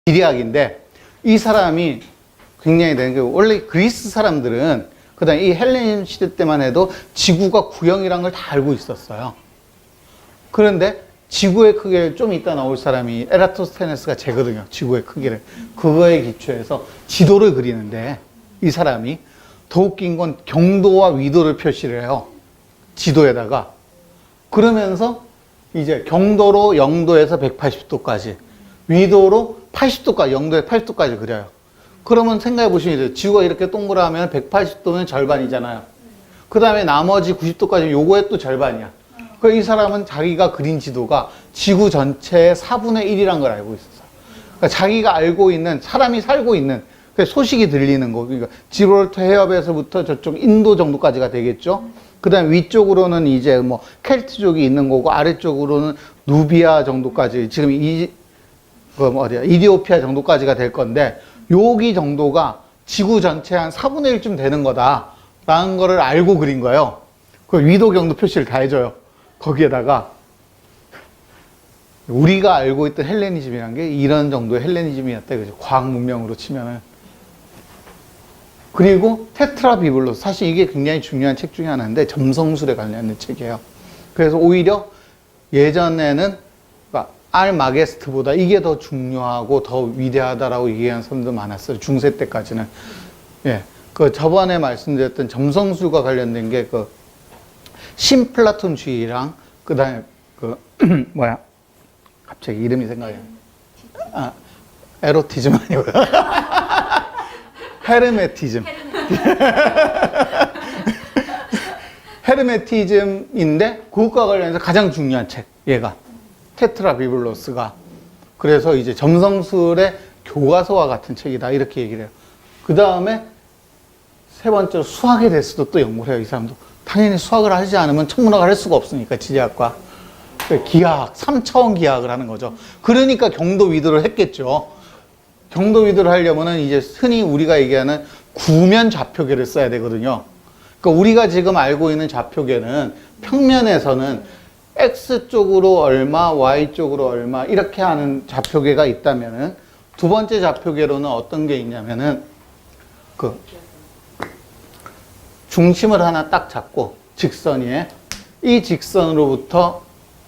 기리학인데 이 사람이 굉장히 되는 게 원래 그리스 사람들은 그다음에 이 헬레니즘 시대 때만 해도 지구가 구형이란 걸 다 알고 있었어요. 그런데 지구의 크기를 좀 이따 나올 사람이 에라토스테네스가 재거든요. 지구의 크기를. 그거에 기초해서 지도를 그리는데 이 사람이 더 웃긴 건 경도와 위도를 표시를 해요. 지도에다가. 그러면서 이제 경도로 0도에서 180도까지, 위도로 80도까지, 0도에 80도까지 그려요. 그러면 생각해 보시면 돼요. 지구가 이렇게 동그라면 180도면 절반이잖아요. 그 다음에 나머지 90도까지 요거의 또 절반이야. 그러니까 이 사람은 자기가 그린 지도가 지구 전체의 4분의 1이란 걸 알고 있었어요. 그러니까 자기가 알고 있는, 사람이 살고 있는, 소식이 들리는 거. 그러니까 지브롤터 해협에서부터 저쪽 인도 정도까지가 되겠죠. 그 다음에 위쪽으로는 이제 뭐 켈트족이 있는 거고, 아래쪽으로는 누비아 정도까지, 지금 이디오피아 정도까지가 될 건데, 여기 정도가 지구 전체 한 4분의 1쯤 되는 거다라는 거를 알고 그린 거예요. 그 위도 경도 표시를 다 해줘요. 거기에다가 우리가 알고 있던 헬레니즘이란 게 이런 정도의 헬레니즘이었다. 그죠? 과학 문명으로 치면은. 그리고 테트라 비블로스. 사실 이게 굉장히 중요한 책 중에 하나인데 점성술에 관련된 책이에요. 그래서 오히려 예전에는 알마게스트보다 이게 더 중요하고 더 위대하다라고 얘기하는 사람도 많았어요. 중세 때까지는. 예. 그 저번에 말씀드렸던 점성술과 관련된 게 그 신플라톤주의랑 그다음에 갑자기 이름이 생각이 안 나. 에로티즘 아니고요. 헤르메티즘. 헤르메티즘인데 그것과 관련해서 가장 중요한 책. 얘가. 테트라 비블로스가. 그래서 이제 점성술의 교과서와 같은 책이다 이렇게 얘기를 해요. 그 다음에 세 번째로 수학에 대해서도 또 연구를 해요. 이 사람도 당연히 수학을 하지 않으면 천문학을 할 수가 없으니까. 지리학과 기하학, 3차원 기하학을 하는 거죠. 그러니까 경도 위도를 했겠죠. 경도 위도를 하려면은 이제 흔히 우리가 얘기하는 구면 좌표계를 써야 되거든요. 그러니까 우리가 지금 알고 있는 좌표계는 평면에서는 X쪽으로 얼마, Y쪽으로 얼마 이렇게 하는 좌표계가 있다면은 두 번째 좌표계로는 어떤 게 있냐면은 그 중심을 하나 딱 잡고 직선 위에 이 직선으로부터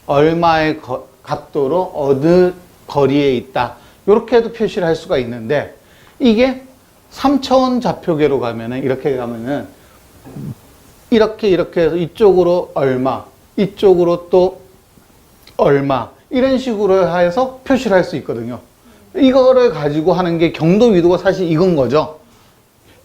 얼마의 각도로 어느 거리에 있다. 이렇게 해도 표시를 할 수가 있는데 이게 3차원 좌표계로 가면은 이렇게 가면은 이렇게 해서 이쪽으로 얼마, 이쪽으로 또 얼마 이런 식으로 해서 표시를 할 수 있거든요. 이거를 가지고 하는 게 경도 위도가 사실 이건 거죠.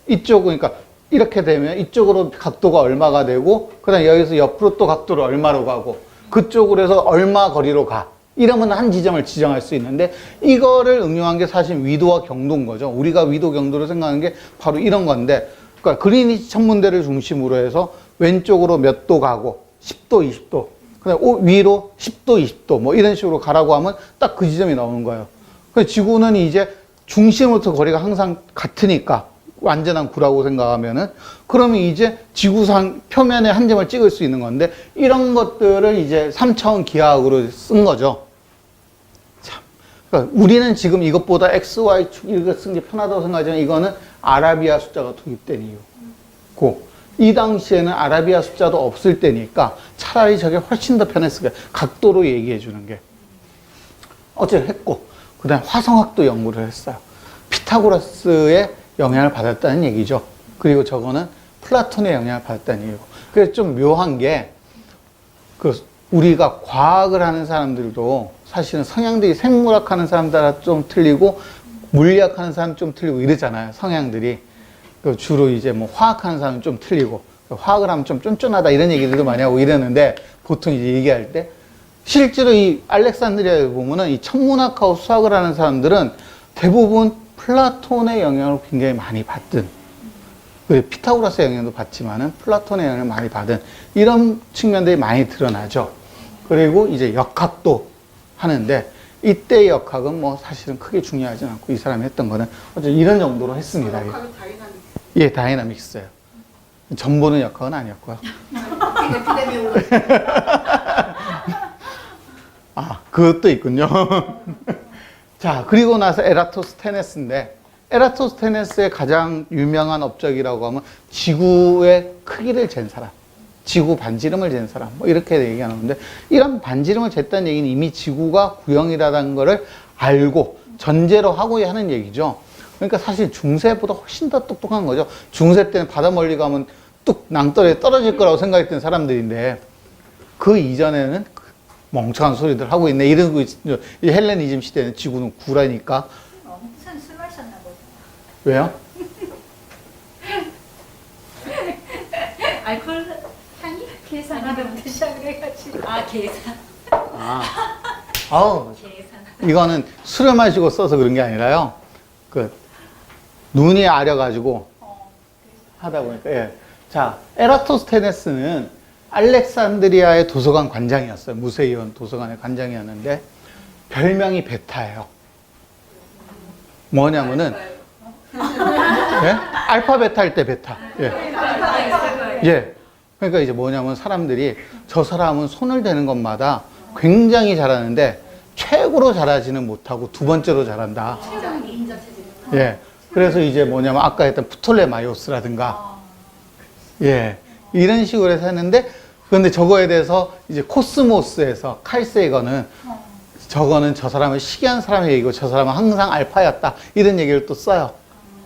그러니까 이렇게 되면 이쪽으로 각도가 얼마가 되고 그 다음에 여기서 옆으로 또 각도를 얼마로 가고 그쪽으로 해서 얼마 거리로 가. 이러면 한 지점을 지정할 수 있는데 이거를 응용한 게 사실 위도와 경도인 거죠. 우리가 위도 경도를 생각하는 게 바로 이런 건데 그러니까 그리니치 천문대를 중심으로 해서 왼쪽으로 몇 도 가고 10도, 20도 그다음에 위로 10도, 20도 뭐 이런 식으로 가라고 하면 딱 그 지점이 나오는 거예요. 그래서 지구는 이제 중심으로부터 거리가 항상 같으니까 완전한 구라고 생각하면은 그러면 이제 지구상 표면에 한 점을 찍을 수 있는 건데 이런 것들을 이제 3차원 기하학으로 쓴 거죠. 참. 그러니까 우리는 지금 이것보다 X, Y 축 이렇게 쓴 게 편하다고 생각하지만 이거는 아라비아 숫자가 투입된 이유고 이 당시에는 아라비아 숫자도 없을 때니까 차라리 저게 훨씬 더 편했을 거예요. 각도로 얘기해 주는 게. 어쨌든 했고 그 다음에 화성학도 연구를 했어요. 피타고라스의 영향을 받았다는 얘기죠. 그리고 저거는 플라톤의 영향을 받았다는 얘기고. 그래서 좀 묘한 게, 우리가 과학을 하는 사람들도 사실은 성향들이 생물학 하는 사람들 좀 틀리고, 물리학 하는 사람 좀 틀리고 이러잖아요. 성향들이. 주로 이제 뭐 화학하는 사람은 좀 틀리고, 화학을 하면 좀 쫀쫀하다 이런 얘기들도 많이 하고 이러는데, 보통 이제 얘기할 때, 실제로 이 알렉산드리아에 보면은 이 천문학하고 수학을 하는 사람들은 대부분 플라톤의 영향을 굉장히 많이 받든, 피타고라스의 영향도 받지만은 플라톤의 영향을 많이 받은 이런 측면들이 많이 드러나죠. 그리고 이제 역학도 하는데 이때의 역학은 뭐 사실은 크게 중요하진 않고 이 사람이 했던 거는 어쨌든 이런 정도로 했습니다. 역학은 다이나믹스. 예, 다이나믹스예요. 전보는 역학은 아니었고요. 아, 그것도 있군요. 자, 그리고 나서 에라토스테네스인데, 에라토스테네스의 가장 유명한 업적이라고 하면 지구의 크기를 잰 사람, 지구 반지름을 잰 사람, 뭐 이렇게 얘기하는데, 이런 반지름을 쟀다는 얘기는 이미 지구가 구형이라는 거를 알고 전제로 하고 하는 얘기죠. 그러니까 사실 중세보다 훨씬 더 똑똑한 거죠. 중세 때는 바다 멀리 가면 뚝 낭떠러지에 떨어질 거라고 생각했던 사람들인데, 그 이전에는 멍청한 소리들 하고 있네. 이러고 이 헬레니즘 시대는 지구는 구라니까. 무슨 술 마셨나 보다. 왜요? 알코올 향이? 계산하면부터 시작을 해가지고. 아, 계산. 아, 아우, 계산. 이거는 술을 마시고 써서 그런 게 아니라요. 그 눈이 아려가지고 하다 보니까. 예. 자, 에라토스테네스는 알렉산드리아의 도서관 관장이었어요. 무세이온 도서관의 관장이었는데 별명이 베타예요. 뭐냐면은 예? 알파 베타 할 때 베타. 예. 예. 그러니까 이제 뭐냐면 사람들이 저 사람은 손을 대는 것마다 굉장히 잘하는데 최고로 잘하지는 못하고 두 번째로 잘한다. 예. 그래서 이제 뭐냐면 아까 했던 프톨레마이오스라든가 예. 이런 식으로 해서 했는데 그런데 저거에 대해서 이제 코스모스에서 칼 세이거는 저거는 저 사람은 시기한 사람의 얘기고 저 사람은 항상 알파였다. 이런 얘기를 또 써요.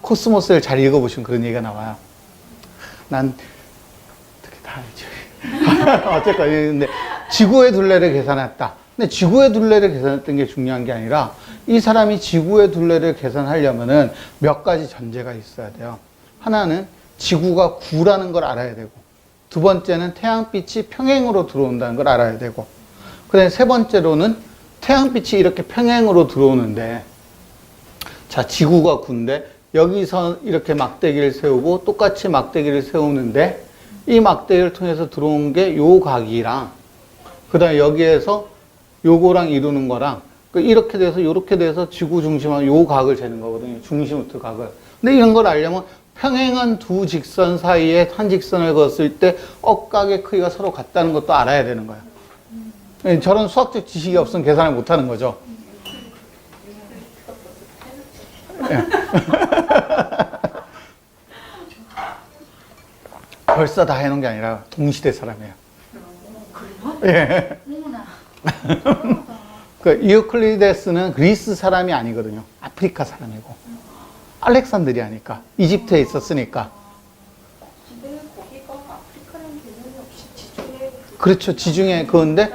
코스모스를 잘 읽어보시면 그런 얘기가 나와요. 난 어떻게 다 알죠. 어쨌건 근데 지구의 둘레를 계산했다. 근데 지구의 둘레를 계산했던 게 중요한 게 아니라 이 사람이 지구의 둘레를 계산하려면은 몇 가지 전제가 있어야 돼요. 하나는 지구가 구라는 걸 알아야 되고, 두 번째는 태양빛이 평행으로 들어온다는 걸 알아야 되고, 그다음에 세 번째로는 태양빛이 이렇게 평행으로 들어오는데, 자, 지구가 구인데 여기서 이렇게 막대기를 세우고 똑같이 막대기를 세우는데 이 막대기를 통해서 들어온 게 요 각이랑 그 다음에 여기에서 요거랑 이루는 거랑 이렇게 돼서 지구 중심하고 요 각을 재는 거거든요. 중심부터 각을. 근데 이런 걸 알려면 평행한 두 직선 사이에 한 직선을 그었을 때 억각의 크기가 서로 같다는 것도 알아야 되는 거예요. 저런 수학적 지식이 없으면 계산을 못 하는 거죠. 벌써 다 해놓은 게 아니라 동시대 사람이에요. 예. 그 이오클리데스는 그리스 사람이 아니거든요. 아프리카 사람이고. 알렉산드리아니까. 이집트에 있었으니까. 근데 거기가 아프리카라는 개념이 없이 지중해. 그렇죠. 지중해 그건데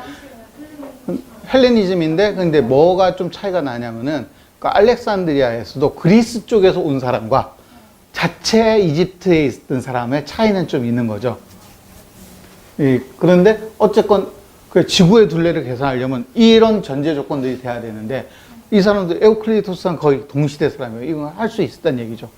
헬레니즘인데 근데 뭐가 좀 차이가 나냐면은 그 알렉산드리아에서도 그리스 쪽에서 온 사람과 자체 이집트에 있던 사람의 차이는 좀 있는 거죠. 그런데 어쨌건 그 지구의 둘레를 계산하려면 이런 전제 조건들이 돼야 되는데 이 사람들 에우클리토스랑 거의 동시대 사람이에요. 이건 할 수 있었다는 얘기죠.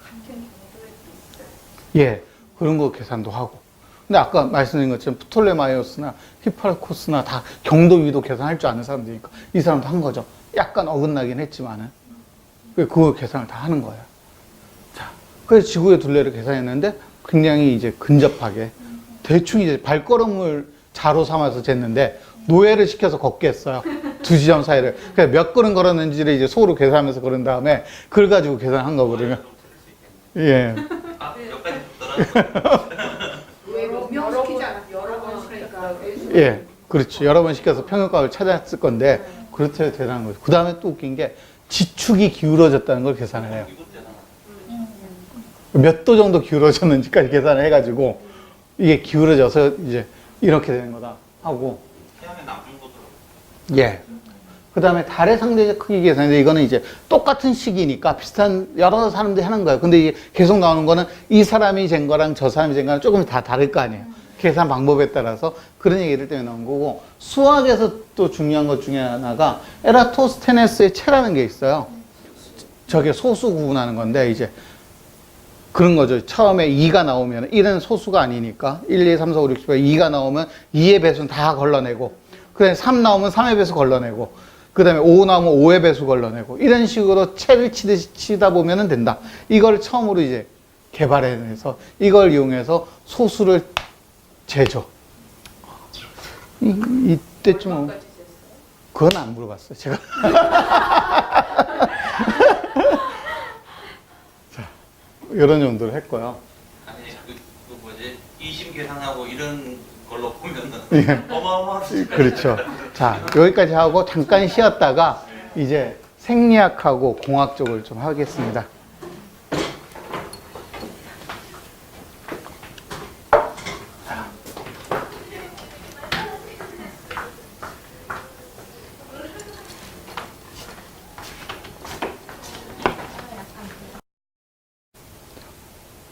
예, 그런 거 계산도 하고. 근데 아까 말씀드린 것처럼 프톨레마이오스나 히파르코스나 다 경도 위도 계산할 줄 아는 사람들이니까 이 사람도 한 거죠. 약간 어긋나긴 했지만은 그거 계산을 다 하는 거예요. 자, 그래서 지구의 둘레를 계산했는데 굉장히 이제 근접하게 대충 이제 발걸음을 자로 삼아서 쟀는데 노예를 시켜서 걷게 했어요. 두 지점 사이를. 그래서 몇 걸음 걸었는지를 이제 소로 계산하면서 그런 다음에 그걸 가지고 계산한 거거든요. 예. 여러 시키지 않았어. 여러 번 시키니까. 예. 그렇죠. 여러 번 시켜서 평균값을 찾았을 건데 그렇게 계산한 거죠. 그 다음에 또 웃긴 게 지축이 기울어졌다는 걸 계산을 해요. 몇 도 정도 기울어졌는지까지 계산을 해가지고 이게 기울어져서 이제 이렇게 되는 거다 하고. 예. 그 다음에 달의 상대적 크기 계산인데 이거는 이제 똑같은 시기니까 비슷한 여러 사람들이 하는 거예요. 근데 이게 계속 나오는 거는 이 사람이 잰 거랑 저 사람이 잰 거랑 조금 다 다를 거 아니에요. 계산 방법에 따라서 그런 얘기를 때문에 나온 거고, 수학에서 또 중요한 것 중에 하나가 에라토스테네스의 체라는 게 있어요. 저게 소수 구분하는 건데 이제 그런 거죠. 처음에 2가 나오면 1은 소수가 아니니까 1, 2, 3, 4, 5, 6, 7, 8 2가 나오면 2의 배수는 다 걸러내고, 그 다음에 3 나오면 3의 배수 걸러내고, 그 다음에 5 나오면 5의 배수 걸러내고, 이런 식으로 채를 치다 보면 된다. 이걸 처음으로 이제 개발해내서 이걸 이용해서 소수를 재죠. 이때쯤 그건 안 물어봤어요, 제가. 자, 이런 정도로 했고요. 아니 그 뭐지 이심 계산하고 이런 걸로 보면은 예. 어마어마한 숫자가 그렇죠. 자, 여기까지 하고 잠깐 쉬었다가 이제 생리학하고 공학 쪽을 좀 하겠습니다.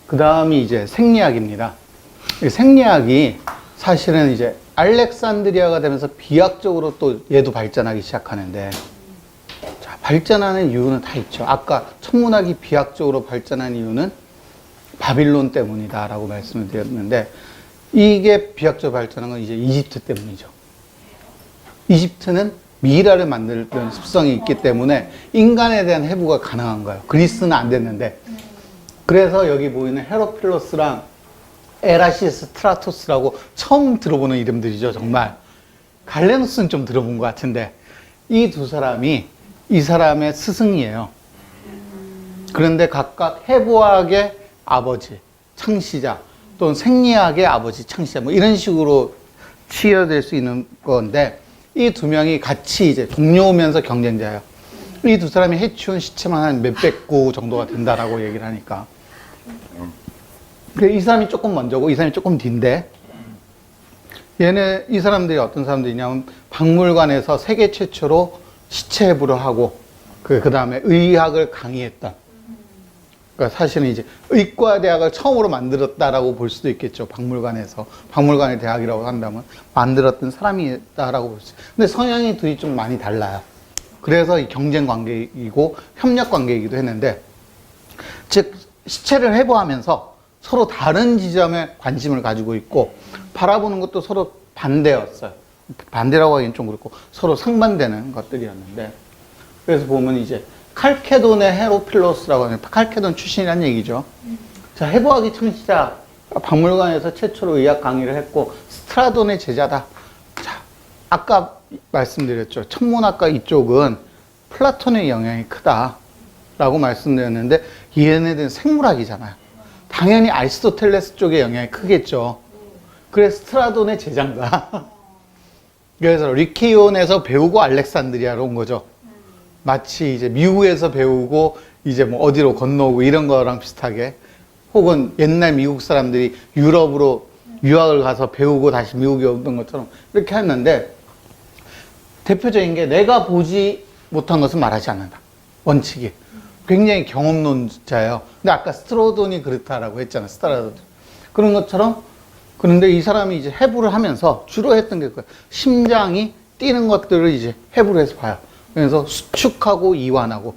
그 다음이 이제 생리학입니다. 이 생리학이 사실은 이제 알렉산드리아가 되면서 비약적으로 또 얘도 발전하기 시작하는데, 자, 발전하는 이유는 다 있죠. 아까 천문학이 비약적으로 발전한 이유는 바빌론 때문이다라고 말씀을 드렸는데, 이게 비약적으로 발전한 건 이제 이집트 때문이죠. 이집트는 미라를 만드는 습성이 있기 때문에 인간에 대한 해부가 가능한 거예요. 그리스는 안 됐는데. 그래서 여기 보이는 헤로필로스랑 에라시스트라토스라고 처음 들어보는 이름들이죠, 정말. 갈레노스는 좀 들어본 것 같은데, 이 두 사람이 이 사람의 스승이에요. 그런데 각각 해부학의 아버지, 창시자, 또는 생리학의 아버지, 창시자, 뭐 이런 식으로 치여될 수 있는 건데, 이 두 명이 같이 이제 동료면서 경쟁자예요. 이 두 사람이 해치운 시체만 한 몇백 구 정도가 된다라고 얘기를 하니까. 이 사람이 조금 먼저고 이 사람이 조금 뒤인데, 이 사람들이 어떤 사람들이냐면 박물관에서 세계 최초로 시체 해부를 하고 그 다음에 의학을 강의했던, 그러니까 사실은 이제 의과대학을 처음으로 만들었다라고 볼 수도 있겠죠. 박물관의 대학이라고 한다면 만들었던 사람이다라고 볼 수 있어요. 근데 성향이 둘이 좀 많이 달라요. 그래서 이 경쟁 관계이고 협력 관계이기도 했는데, 즉 시체를 해부하면서 서로 다른 지점에 관심을 가지고 있고 바라보는 것도 서로 반대였어요. 반대라고 하기엔 좀 그렇고 서로 상반되는 것들이었는데, 그래서 보면 이제 칼케돈의 헤로필로스라고 하는, 칼케돈 출신이라는 얘기죠. 자, 해부학의 창시자, 박물관에서 최초로 의학 강의를 했고 스트라돈의 제자다. 자, 아까 말씀드렸죠. 천문학과 이쪽은 플라톤의 영향이 크다라고 말씀드렸는데, 얘네들은 생물학이잖아요. 당연히 아리스토텔레스 쪽의 영향이 크겠죠. 그래서 스트라돈의 제자인가. 그래서 리케온에서 배우고 알렉산드리아로 온 거죠. 마치 이제 미국에서 배우고 이제 뭐 어디로 건너오고 이런 거랑 비슷하게, 혹은 옛날 미국 사람들이 유럽으로 유학을 가서 배우고 다시 미국에 오던 것처럼 이렇게 했는데, 대표적인 게 내가 보지 못한 것은 말하지 않는다. 원칙이. 굉장히 경험론자예요. 근데 아까 스트라돈이 그렇다라고 했잖아, 스트라돈. 그런 것처럼, 그런데 이 사람이 이제 해부를 하면서 주로 했던 게 그거예요. 심장이 뛰는 것들을 이제 해부를 해서 봐요. 그래서 수축하고 이완하고.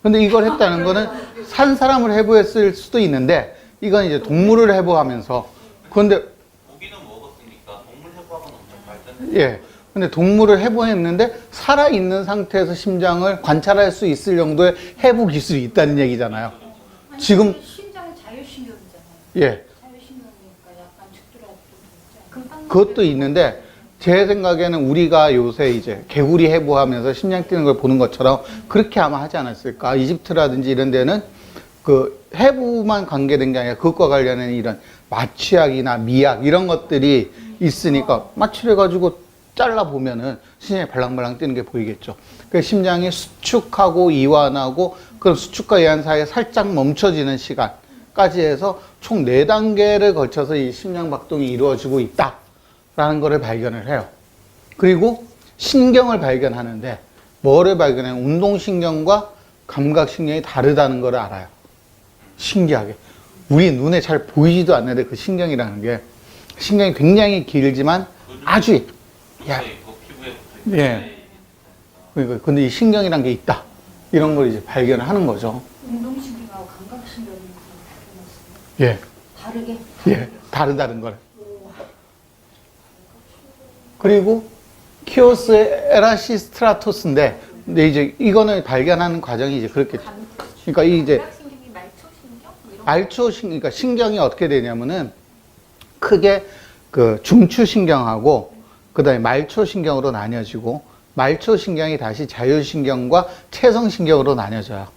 근데 이걸 했다는 거는 산 사람을 해부했을 수도 있는데, 이건 이제 동물을 해부하면서, 그런데 고기는 먹었으니까 동물 해부학은 엄청 발전했어요. 예. 근데 동물을 해부했는데 살아있는 상태에서 심장을 관찰할 수 있을 정도의 해부 기술이 있다는 얘기잖아요. 아니, 지금, 심장은 자율신경이잖아요. 예. 자율신경이니까 약간 죽더라도 그것도 있는데, 제 생각에는 우리가 요새 이제 개구리 해부하면서 심장 뛰는 걸 보는 것처럼 그렇게 아마 하지 않았을까. 이집트라든지 이런 데는 그 해부만 관계된 게 아니라 그것과 관련된 이런 마취약이나 미약 이런 것들이 있으니까 마취를 해가지고 잘라보면은 심장이 발랑발랑 뛰는 게 보이겠죠. 그래서 심장이 수축하고 이완하고, 그럼 수축과 이완 사이에 살짝 멈춰지는 시간까지 해서 총 4단계를 거쳐서 이 심장 박동이 이루어지고 있다라는 것을 발견을 해요. 그리고 신경을 발견하는데, 뭐를 발견해요? 운동신경과 감각신경이 다르다는 걸 알아요. 신기하게. 우리 눈에 잘 보이지도 않는데 그 신경이라는 게, 신경이 굉장히 길지만 아주 야, 피부에 예. 그러니까 근데 이 신경이란 게 있다. 이런 걸 이제 발견을 하는 거죠. 운동신경하고 감각신경이 예. 다르게? 예. 다르다는 걸. 그리고 키오스 에라시스트라토스인데, 근데 이제 이거는 발견하는 과정이 이제 그렇게, 그러니까 이제 감각신경이 말초신경? 뭐 이런 말초신경, 그러니까 신경이 어떻게 되냐면은 크게 그 중추신경하고 그다음에 말초신경으로 나뉘어지고, 말초신경이 다시 자율신경과 체성신경으로 나뉘어져요.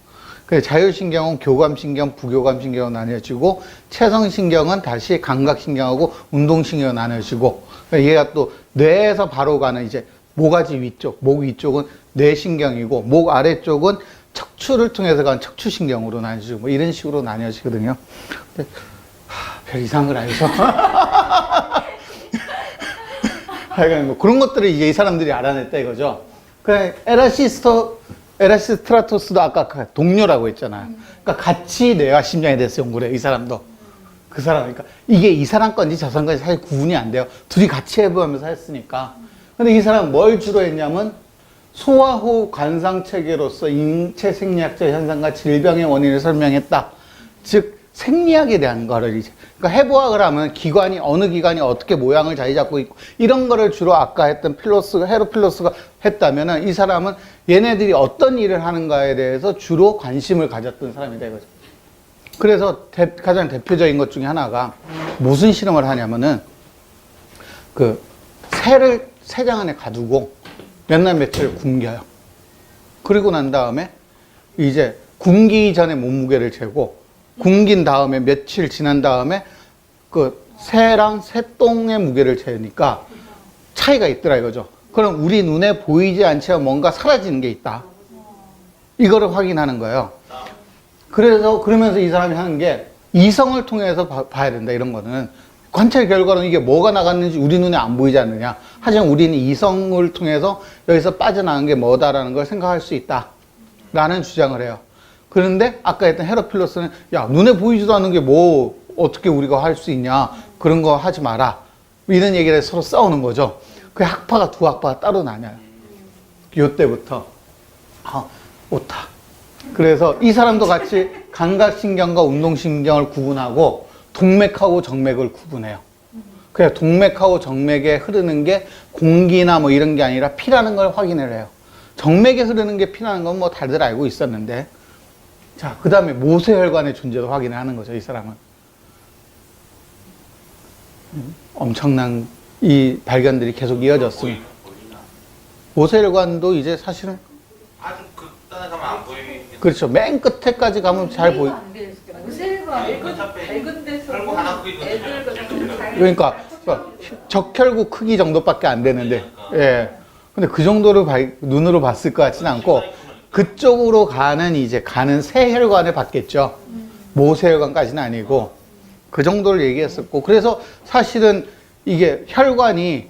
그래서 자율신경은 교감신경, 부교감신경으로 나뉘어지고, 체성신경은 다시 감각신경하고 운동신경으로 나뉘어지고, 얘가 또 뇌에서 바로 가는 이제 모가지 위쪽, 목 위쪽은 뇌신경이고, 목 아래쪽은 척추를 통해서 가는 척추신경으로 나뉘어지고, 뭐 이런 식으로 나뉘어지거든요. 근데, 별 이상한 걸 알죠? 하여간 뭐 그런 것들을 이제 이 사람들이 알아냈다 이거죠. 그냥 에라시스트라토스도 아까 동료라고 했잖아요. 그러니까 같이 뇌와 심장에 대해서 연구를 해요, 이 사람도. 그 사람, 그러니까 이게 이 사람 건지 저 사람 건지 사실 구분이 안 돼요. 둘이 같이 해보면서 했으니까. 근데 이 사람은 뭘 주로 했냐면 소화호흡 관상체계로서 인체 생리학적 현상과 질병의 원인을 설명했다. 즉, 생리학에 대한 거를 이제. 그러니까 해부학을 하면 기관이, 어느 기관이 어떻게 모양을 자리 잡고 있고, 이런 거를 주로 아까 했던 헤로필로스가 했다면은 이 사람은 얘네들이 어떤 일을 하는가에 대해서 주로 관심을 가졌던 사람이다 이거죠. 그래서 가장 대표적인 것 중에 하나가 무슨 실험을 하냐면은 그 새를 새장 안에 가두고 몇 날 며칠을 굶겨요. 그리고 난 다음에 이제 굶기 전에 몸무게를 재고 굶긴 다음에 며칠 지난 다음에 그 새랑 새똥의 무게를 재니까 차이가 있더라 이거죠. 그럼 우리 눈에 보이지 않지만 뭔가 사라지는 게 있다. 이거를 확인하는 거예요. 그래서 그러면서 이 사람이 하는 게 이성을 통해서 봐야 된다 이런 거는. 관찰 결과로는 이게 뭐가 나갔는지 우리 눈에 안 보이지 않느냐. 하지만 우리는 이성을 통해서 여기서 빠져나간 게 뭐다라는 걸 생각할 수 있다 라는 주장을 해요. 그런데 아까 했던 헤로필로스는 야, 눈에 보이지도 않는 게 뭐 어떻게 우리가 할 수 있냐, 그런 거 하지 마라, 이런 얘기를 해서 서로 싸우는 거죠. 그 학파가, 두 학파가 따로 나뉘어요. 요때부터 옳다. 그래서 이 사람도 같이 감각신경과 운동신경을 구분하고 동맥하고 정맥을 구분해요. 그래서 동맥하고 정맥에 흐르는 게 공기나 뭐 이런 게 아니라 피라는 걸 확인을 해요. 정맥에 흐르는 게 피라는 건 뭐 다들 알고 있었는데, 자, 그 다음에 모세혈관의 존재도 확인을 하는 거죠, 이 사람은. 엄청난 이 발견들이 계속 이어졌습니다. 모세혈관도 이제 사실은 아주 끝단에 가면 안 보이겠네. 그렇죠. 맨 끝에까지 가면 잘 보이. 요새가 밝은 데서 혈구 하나 크기거든요. 그러니까 적혈구 크기 정도밖에 안 되는데, 예. 근데 그 정도로 눈으로 봤을 것 같지는 않고, 그쪽으로 가는 세혈관을 봤겠죠. 모세혈관까지는 아니고, 그 정도를 얘기했었고, 그래서 사실은 이게 혈관이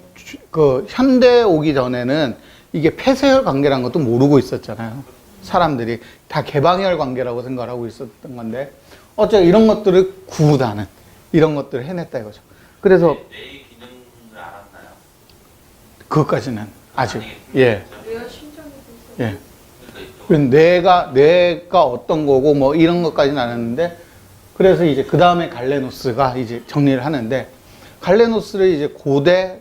그 현대에 오기 전에는 이게 폐쇄혈 관계라는 것도 모르고 있었잖아요. 사람들이 다 개방혈 관계라고 생각하고 있었던 건데, 어쩌면 이런 것들을 구분하는, 이런 것들을 해냈다 이거죠. 그래서 뇌의 기능을 알았나요? 그것까지는 아직, 예. 뇌와 심장이 예. 뇌가 어떤 거고 뭐 이런 것까지는 알았는데, 그래서 이제 그 다음에 갈레노스가 이제 정리를 하는데, 갈레노스를 이제 고대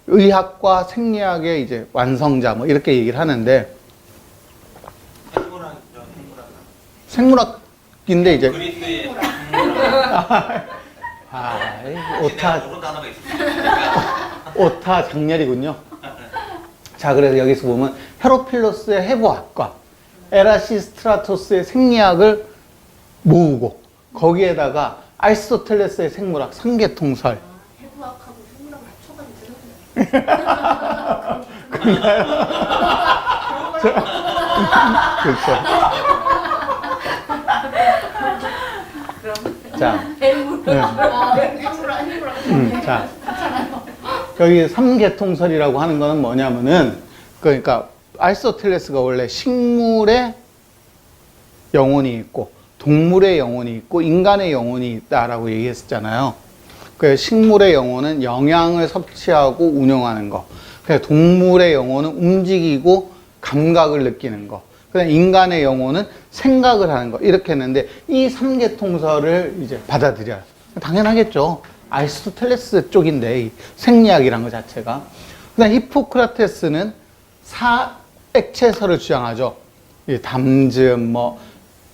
의학과 생리학의 이제 완성자 뭐 이렇게 얘기를 하는데, 생물학인데 이제 그리스의 오타 모르는 단어가 있습니다. 오타 장렬이군요. 자, 그래서 여기서 보면 헤로필로스의 해부학과 에라시스트라토스의 생리학을 모으고 거기에다가 아리스토텔레스의 생물학, 삼계통설. 해부학하고 생물학 맞춰가지고 그렇죠. 자, 자, 여기 삼계통설이라고 하는 거는 뭐냐면은, 그러니까 아리스토텔레스가 원래 식물의 영혼이 있고 동물의 영혼이 있고 인간의 영혼이 있다라고 얘기했었잖아요. 그 식물의 영혼은 영양을 섭취하고 운영하는 거, 동물의 영혼은 움직이고 감각을 느끼는 거, 그다음 인간의 영혼은 생각을 하는 거, 이렇게 했는데 이 삼계통설을 이제 받아들여요. 당연하겠죠. 아리스토텔레스 쪽인데, 이 생리학이란 것 자체가. 그다음 히포크라테스는 액체설을 주장하죠. 담즙,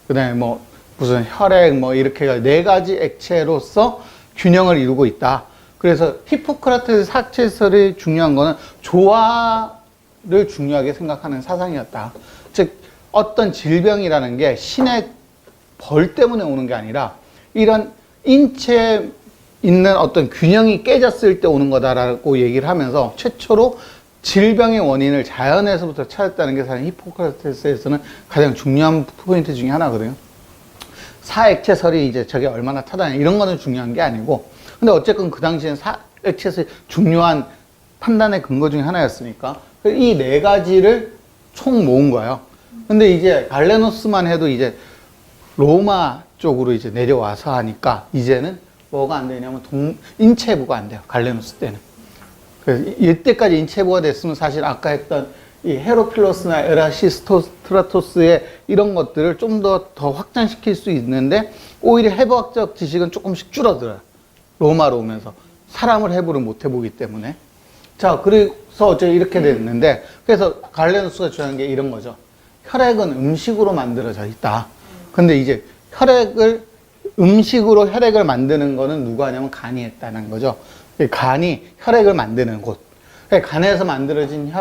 그다음에 무슨 혈액, 이렇게 해서 4가지 액체로서 균형을 이루고 있다. 그래서 히포크라테스 사체설이 중요한 거는 조화 건강을 중요하게 생각하는 사상이었다. 즉 어떤 질병이라는 게 신의 벌 때문에 오는 게 아니라 이런 인체에 있는 어떤 균형이 깨졌을 때 오는 거다라고 얘기를 하면서 최초로 질병의 원인을 자연에서부터 찾았다는 게 사실 히포크라테스에서는 가장 중요한 포인트 중에 하나거든요. 사액체설이 이제 저게 얼마나 타다냐 이런 거는 중요한 게 아니고, 근데 어쨌든 그 당시엔 사액체설이 중요한 판단의 근거 중에 하나였으니까 이 네 가지를 총 모은 거예요. 근데 이제 갈레노스만 해도 이제 로마 쪽으로 이제 내려와서 하니까 이제는 뭐가 안 되냐면 인체부가 안 돼요. 갈레노스 때는. 그래서 이때까지 인체부가 됐으면 사실 아까 했던 이 헤로필로스나 에라시스토스트라토스의 이런 것들을 좀 더 확장시킬 수 있는데 오히려 해부학적 지식은 조금씩 줄어들어요. 로마로 오면서 사람을 해부를 못 해보기 때문에. 자, 그래서 어째 이렇게 됐는데, 그래서 갈레노스가 주장한 게 이런 거죠. 혈액은 음식으로 만들어져 있다. 근데 이제 음식으로 혈액을 만드는 거는 누가 하냐면 간이 했다는 거죠. 간이 혈액을 만드는 곳. 간에서 만들어진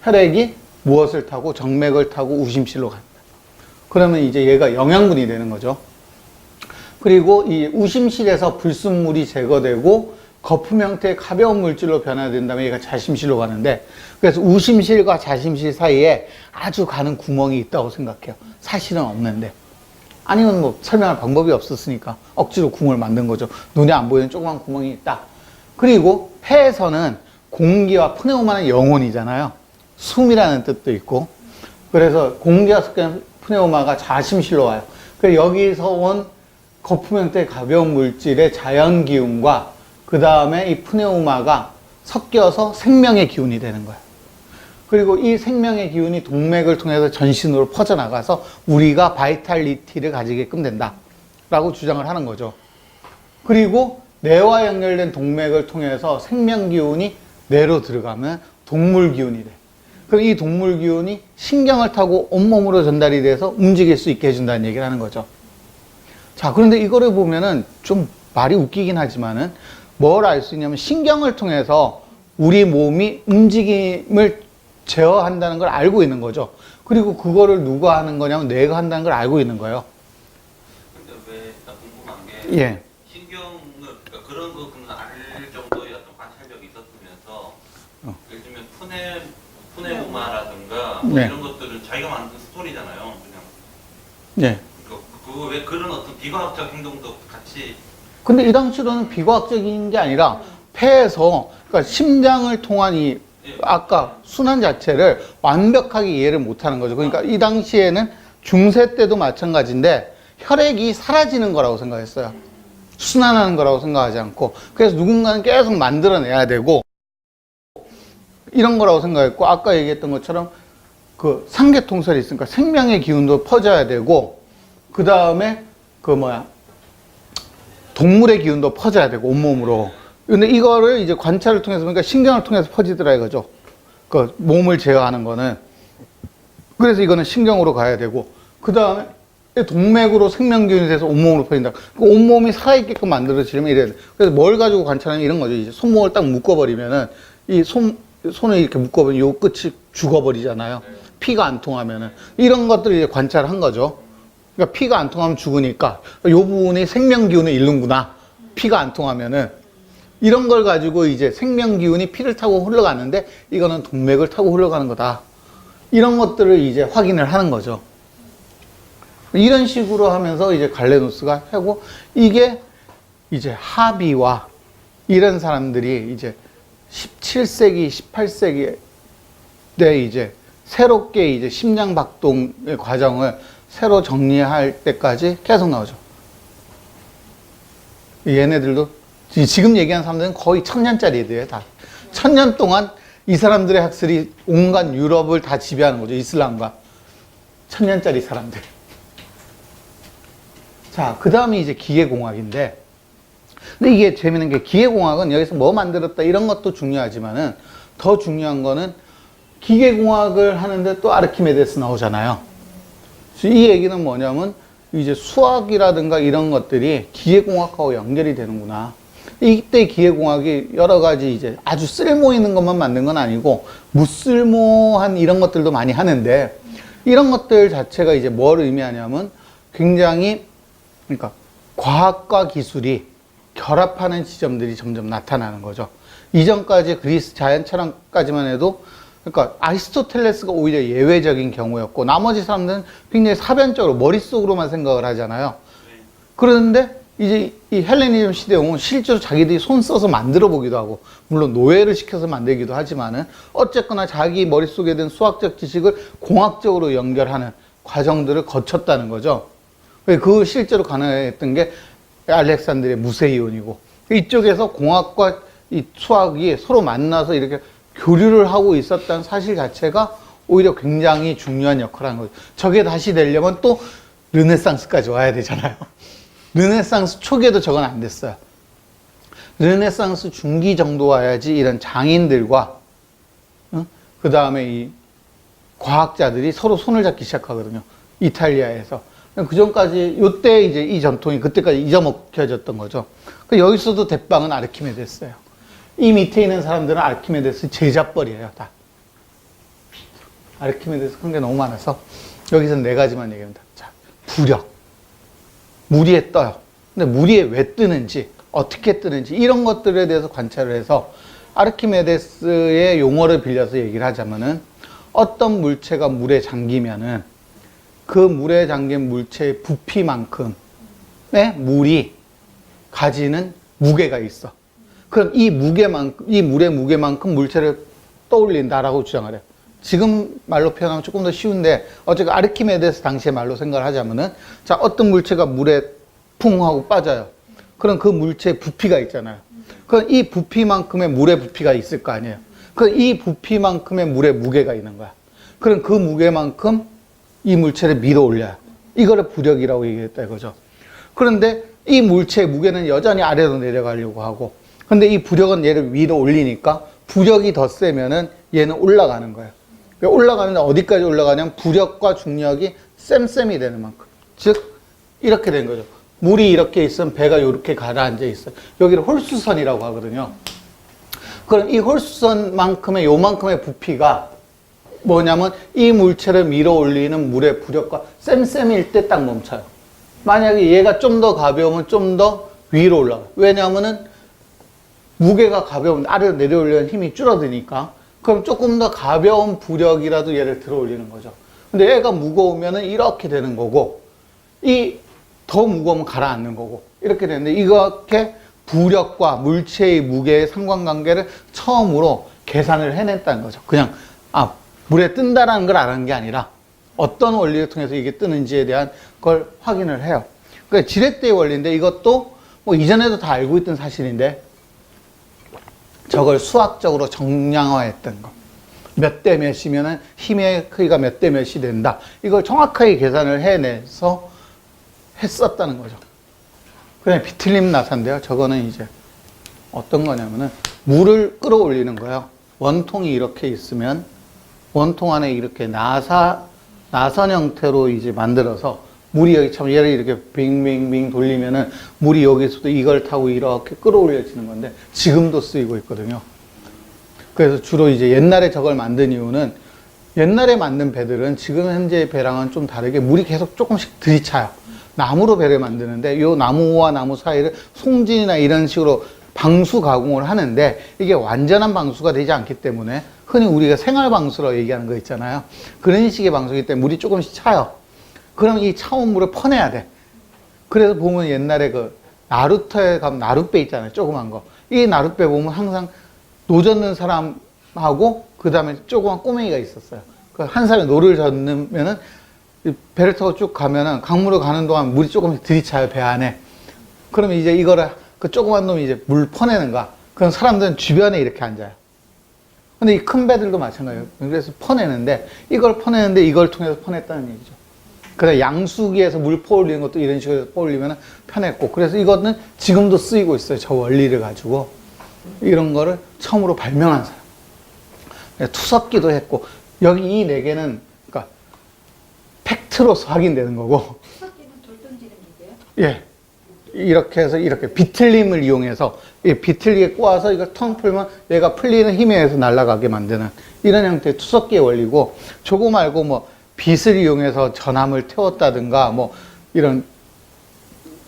혈액이 무엇을 타고 정맥을 타고 우심실로 간다. 그러면 이제 얘가 영양분이 되는 거죠. 그리고 이 우심실에서 불순물이 제거되고 거품 형태의 가벼운 물질로 변화된 다음에 얘가 자심실로 가는데, 그래서 우심실과 자심실 사이에 아주 가는 구멍이 있다고 생각해요. 사실은 없는데. 아니면 뭐 설명할 방법이 없었으니까 억지로 구멍을 만든 거죠. 눈에 안 보이는 조그만 구멍이 있다. 그리고 폐에서는 공기와 푸네우마는 영혼이잖아요. 숨이라는 뜻도 있고. 그래서 공기와 섞인 푸네우마가 자심실로 와요. 그래서 여기서 온 거품 형태의 가벼운 물질의 자연 기운과 그 다음에 이 푸네우마가 섞여서 생명의 기운이 되는 거예요. 그리고 이 생명의 기운이 동맥을 통해서 전신으로 퍼져나가서 우리가 바이탈리티를 가지게끔 된다 라고 주장을 하는 거죠. 그리고 뇌와 연결된 동맥을 통해서 생명 기운이 뇌로 들어가면 동물 기운이 돼. 그럼 이 동물 기운이 신경을 타고 온몸으로 전달이 돼서 움직일 수 있게 해준다는 얘기를 하는 거죠. 자, 그런데 이거를 보면은 좀 말이 웃기긴 하지만은 뭘 알 수 있냐면 신경을 통해서 우리 몸이 움직임을 제어한다는 걸 알고 있는 거죠. 그리고 그거를 누가 하는 거냐면 뇌가 한다는 걸 알고 있는 거예요. 근데 왜 나 궁금한 게 예. 신경을 그러니까 그런 거는 알 정도의 어떤 관찰력이 있었으면서 예를 들면 푸네우마라든가 뭐 네. 이런 것들은 자기가 만든 스토리잖아요. 그냥 예. 그거 왜 그런 어떤 비과학적 행동도 같이. 근데 이 당시로는 비과학적인 게 아니라 폐에서, 그러니까 심장을 통한 이 아까 순환 자체를 완벽하게 이해를 못하는 거죠. 그러니까 이 당시에는 중세 때도 마찬가지인데 혈액이 사라지는 거라고 생각했어요. 순환하는 거라고 생각하지 않고. 그래서 누군가는 계속 만들어내야 되고 이런 거라고 생각했고, 아까 얘기했던 것처럼 그 상계통설이 있으니까 생명의 기운도 퍼져야 되고, 그 다음에 동물의 기운도 퍼져야 되고 온몸으로. 근데 이거를 이제 관찰을 통해서, 그러니까 신경을 통해서 퍼지더라 이거죠. 그 몸을 제어하는 거는. 그래서 이거는 신경으로 가야 되고, 그 다음에 동맥으로 생명기운이 돼서 온몸으로 퍼진다. 그 온몸이 살아있게끔 만들어지려면 이래야 돼. 그래서 뭘 가지고 관찰하면 이런 거죠. 이제 손목을 딱 묶어버리면은 이 손을 이렇게 묶어버리면 요 끝이 죽어버리잖아요. 피가 안 통하면은. 이런 것들을 이제 관찰한 거죠. 그러니까 피가 안 통하면 죽으니까 요 부분이 생명기운을 잃는구나. 피가 안 통하면은. 이런 걸 가지고 이제 생명기운이 피를 타고 흘러가는데 이거는 동맥을 타고 흘러가는 거다. 이런 것들을 이제 확인을 하는 거죠. 이런 식으로 하면서 이제 갈레노스가 하고, 이게 이제 하비와 이런 사람들이 이제 17세기, 18세기 때 이제 새롭게 이제 심장박동의 과정을 새로 정리할 때까지 계속 나오죠. 얘네들도 지금 얘기하는 사람들은 거의 1000년짜리들이에요, 다. 1000년 동안 이 사람들의 학설이 온갖 유럽을 다 지배하는 거죠, 이슬람과. 1000년짜리 사람들. 자, 그 다음이 이제 기계공학인데, 근데 이게 재밌는 게 기계공학은 여기서 뭐 만들었다 이런 것도 중요하지만은 더 중요한 거는 기계공학을 하는데 또 아르키메데스 나오잖아요. 이 얘기는 뭐냐면 이제 수학이라든가 이런 것들이 기계공학하고 연결이 되는구나. 이때 기계공학이 여러 가지 이제 아주 쓸모 있는 것만 만든 건 아니고 무쓸모한 이런 것들도 많이 하는데 이런 것들 자체가 이제 뭘 의미하냐면 굉장히 그러니까 과학과 기술이 결합하는 지점들이 점점 나타나는 거죠. 이전까지 그리스 자연 철학까지만 해도 그러니까 아리스토텔레스가 오히려 예외적인 경우였고 나머지 사람들은 굉장히 사변적으로 머릿속으로만 생각을 하잖아요. 그런데 이제 이 헬레니즘 시대에 오면 실제로 자기들이 손 써서 만들어 보기도 하고 물론 노예를 시켜서 만들기도 하지만은 어쨌거나 자기 머릿속에 든 수학적 지식을 공학적으로 연결하는 과정들을 거쳤다는 거죠. 그 실제로 가능했던 게 알렉산드리아 무세이온이고 이쪽에서 공학과 이 수학이 서로 만나서 이렇게 교류를 하고 있었다는 사실 자체가 오히려 굉장히 중요한 역할을 하는 거죠. 저게 다시 되려면 또 르네상스까지 와야 되잖아요. 르네상스 초기에도 저건 안 됐어요. 르네상스 중기 정도 와야지 이런 장인들과 그 다음에 이 과학자들이 서로 손을 잡기 시작하거든요. 이탈리아에서. 그 전까지 요때 이제 이 전통이 그때까지 잊어먹혀졌던 거죠. 여기서도 대빵은 아르키메데스예요. 이 밑에 있는 사람들은 아르키메데스 제자뻘이에요, 다. 아르키메데스 한 게 너무 많아서 여기서 네 가지만 얘기합니다. 자, 부력. 물 위에 떠요. 근데 물 위에 왜 뜨는지, 어떻게 뜨는지 이런 것들에 대해서 관찰을 해서 아르키메데스의 용어를 빌려서 얘기를 하자면은 어떤 물체가 물에 잠기면은 그 물에 잠긴 물체의 부피만큼의 물이 가지는 무게가 있어. 그럼 이 무게만큼, 이 물의 무게만큼 물체를 떠올린다라고 주장을 해요. 지금 말로 표현하면 조금 더 쉬운데, 어쨌든 아르키메데스 당시의 말로 생각을 하자면은, 자, 어떤 물체가 물에 풍 하고 빠져요. 그럼 그 물체의 부피가 있잖아요. 그럼 이 부피만큼의 물의 부피가 있을 거 아니에요. 그럼 이 부피만큼의 물의 무게가 있는 거야. 그럼 그 무게만큼 이 물체를 밀어 올려요. 이거를 부력이라고 얘기했다 이거죠. 그런데 이 물체의 무게는 여전히 아래로 내려가려고 하고, 근데 이 부력은 얘를 위로 올리니까 부력이 더 세면은 얘는 올라가는 거예요. 올라가는데 어디까지 올라가냐면 부력과 중력이 쌤쌤이 되는 만큼. 즉, 이렇게 된 거죠. 물이 이렇게 있으면 배가 이렇게 가라앉아 있어요. 여기를 홀수선이라고 하거든요. 그럼 이 홀수선만큼의 요만큼의 부피가 뭐냐면 이 물체를 밀어 올리는 물의 부력과 쌤쌤일 때 딱 멈춰요. 만약에 얘가 좀 더 가벼우면 좀 더 위로 올라가요. 왜냐하면은 무게가 가벼우면 아래로 내려올리는 힘이 줄어드니까 그럼 조금 더 가벼운 부력이라도 얘를 들어 올리는 거죠. 근데 얘가 무거우면은 이렇게 되는 거고 이 더 무거우면 가라앉는 거고 이렇게 되는데 이렇게 부력과 물체의 무게의 상관관계를 처음으로 계산을 해냈다는 거죠. 그냥 물에 뜬다라는 걸 아는 게 아니라 어떤 원리를 통해서 이게 뜨는지에 대한 걸 확인을 해요. 그러니까 지렛대의 원리인데 이것도 뭐 이전에도 다 알고 있던 사실인데 저걸 수학적으로 정량화했던 거. 몇 대 몇이면은 힘의 크기가 몇 대 몇이 된다. 이걸 정확하게 계산을 해내서 했었다는 거죠. 그냥 비틀림 나사인데요. 저거는 이제 어떤 거냐면은 물을 끌어올리는 거예요. 원통이 이렇게 있으면 원통 안에 이렇게 나선 형태로 이제 만들어서 물이 여기 참 얘를 이렇게 빙빙빙 돌리면은 물이 여기서도 이걸 타고 이렇게 끌어올려지는 건데 지금도 쓰이고 있거든요. 그래서 주로 이제 옛날에 저걸 만든 이유는 옛날에 만든 배들은 지금 현재의 배랑은 좀 다르게 물이 계속 조금씩 들이차요. 나무로 배를 만드는데 이 나무와 나무 사이를 송진이나 이런 식으로 방수 가공을 하는데 이게 완전한 방수가 되지 않기 때문에 흔히 우리가 생활 방수라고 얘기하는 거 있잖아요. 그런 식의 방수이기 때문에 물이 조금씩 차요. 그럼 이 차온 물을 퍼내야 돼. 그래서 보면 옛날에 그 나루터에 가면 나룻배 있잖아요. 조그만 거. 이 나룻배 보면 항상 노젓는 사람하고 그 다음에 조그만 꼬맹이가 있었어요. 한 사람이 노를 젓으면은 배를 타고 쭉 가면은 강물을 가는 동안 물이 조금씩 들이차요. 배 안에. 그러면 이제 이거를 그 조그만 놈이 이제 물 퍼내는 거야. 그럼 사람들은 주변에 이렇게 앉아요. 근데 이 큰 배들도 마찬가지예요. 그래서 퍼내는데 이걸 통해서 퍼냈다는 얘기죠. 그래서 양수기에서 물 퍼올리는 것도 이런 식으로 퍼올리면 편했고 그래서 이거는 지금도 쓰이고 있어요. 저 원리를 가지고 이런 거를 처음으로 발명한 사람. 투석기도 했고 여기 이 네 개는 그러니까 팩트로서 확인되는 거고. 투석기는 돌 던지는 거예요? 예. 이렇게 해서 이렇게 비틀림을 이용해서 이 비틀기에 꼬아서 이걸 텅 풀면 얘가 풀리는 힘에 의해서 날아가게 만드는 이런 형태의 투석기의 원리고, 저거 말고 뭐 빛을 이용해서 전함을 태웠다든가 뭐 이런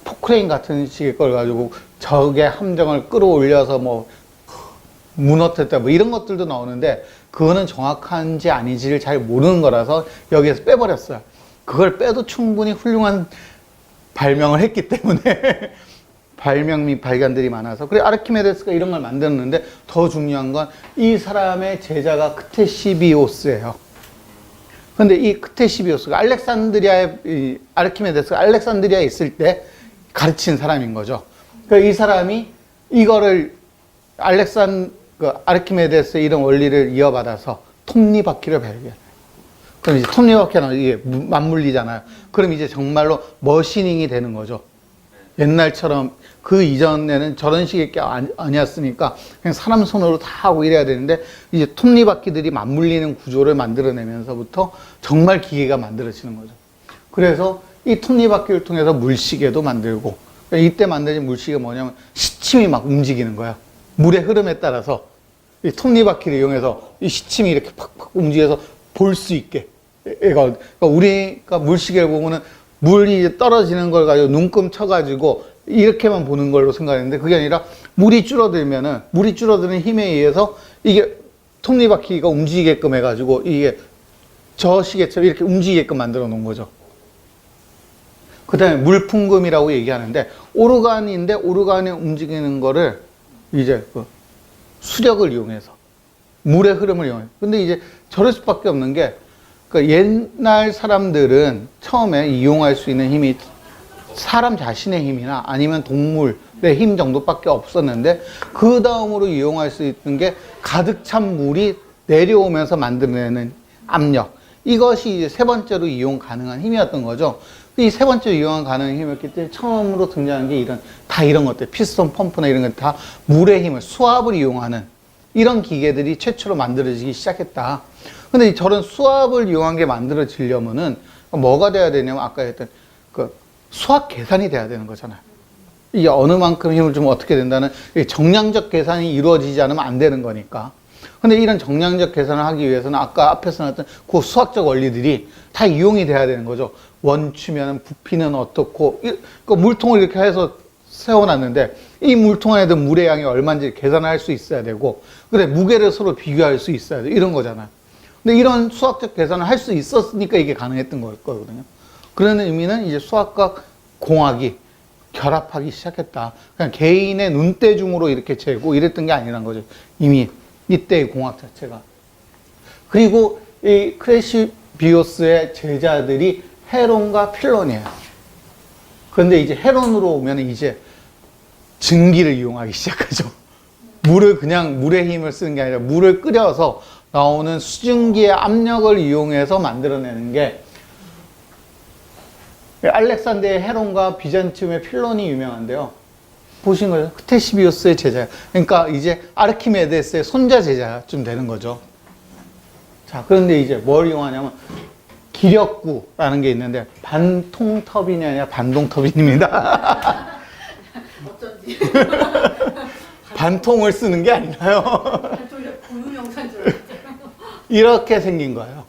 포크레인 같은 식의 걸 가지고 적의 함정을 끌어올려서 뭐 무너뜨렸다 뭐 이런 것들도 나오는데, 그거는 정확한지 아닌지를 잘 모르는 거라서 여기에서 빼버렸어요. 그걸 빼도 충분히 훌륭한 발명을 했기 때문에 발명 및 발견들이 많아서, 그래 아르키메데스가 이런 걸 만들었는데, 더 중요한 건 이 사람의 제자가 크테시비오스예요. 근데 이 크테시비오스가 아르키메데스가 알렉산드리아에 있을 때 가르친 사람인 거죠. 그러니까 이 사람이 이거를 아르키메데스의 이런 원리를 이어받아서 톱니바퀴를 발견해요. 그럼 이제 톱니바퀴는 이게 맞물리잖아요. 그럼 이제 정말로 머시닝이 되는 거죠. 옛날처럼 그 이전에는 저런 식의 게 아니었으니까 그냥 사람 손으로 다 하고 이래야 되는데, 이제 톱니바퀴들이 맞물리는 구조를 만들어내면서부터 정말 기계가 만들어지는 거죠. 그래서 이 톱니바퀴를 통해서 물시계도 만들고, 이때 만들어진 물시계가 뭐냐면 시침이 막 움직이는 거야. 물의 흐름에 따라서 이 톱니바퀴를 이용해서 이 시침이 이렇게 팍팍 움직여서 볼 수 있게. 그러니까 우리가 물시계를 보면은 물이 떨어지는 걸 가지고 눈금 쳐가지고 이렇게만 보는 걸로 생각했는데, 그게 아니라 물이 줄어드는 힘에 의해서 이게 톱니바퀴가 움직이게끔 해가지고 이게 저 시계처럼 이렇게 움직이게끔 만들어 놓은 거죠. 그 다음에 물풍금이라고 얘기하는데, 오르간이 움직이는 거를 이제 수력을 이용해서, 물의 흐름을 이용해서. 근데 이제 저럴 수밖에 없는 게, 그러니까 옛날 사람들은 처음에 이용할 수 있는 힘이 사람 자신의 힘이나 아니면 동물의 힘 정도밖에 없었는데, 그 다음으로 이용할 수 있는 게 가득 찬 물이 내려오면서 만들어내는 압력. 이것이 이제 세 번째로 이용 가능한 힘이었던 거죠. 이 세 번째로 이용 가능한 힘이었기 때문에 처음으로 등장한 게 이런 것들, 피스톤 펌프나 이런 것 다 물의 힘을, 수압을 이용하는 이런 기계들이 최초로 만들어지기 시작했다. 근데 저런 수압을 이용한 게 만들어지려면은 뭐가 돼야 되냐면, 아까 했던 그 수학 계산이 돼야 되는 거잖아요. 이게 어느 만큼 힘을 주면 어떻게 된다는 정량적 계산이 이루어지지 않으면 안 되는 거니까. 근데 이런 정량적 계산을 하기 위해서는 아까 앞에서 나왔던 그 수학적 원리들이 다 이용이 돼야 되는 거죠. 원추면은 부피는 어떻고, 그 물통을 이렇게 해서 세워놨는데 이 물통 안에도 물의 양이 얼마인지 계산을 할 수 있어야 되고, 그래 무게를 서로 비교할 수 있어야 돼, 이런 거잖아요. 근데 이런 수학적 계산을 할 수 있었으니까 이게 가능했던 거거든요. 그런 의미는 이제 수학과 공학이 결합하기 시작했다. 그냥 개인의 눈대중으로 이렇게 재고 이랬던 게 아니란 거죠. 이미 이때의 공학 자체가. 그리고 이 크레시비오스의 제자들이 헤론과 필론이에요. 그런데 이제 헤론으로 오면 이제 증기를 이용하기 시작하죠. 그냥 물의 힘을 쓰는 게 아니라 물을 끓여서 나오는 수증기의 압력을 이용해서 만들어내는 게, 알렉산드의 헤론과 비잔티움의 필론이 유명한데요. 보신 거죠? 크테시비우스의 제자. 그러니까 이제 아르키메데스의 손자 제자쯤 되는 거죠. 자, 그런데 이제 뭘 이용하냐면 기력구라는 게 있는데, 반통 터빈이 아니라 반동 터빈입니다. 어쩐지. 반통을 쓰는 게 아니라요. 고유 영상인 줄 알았죠. 이렇게 생긴 거예요.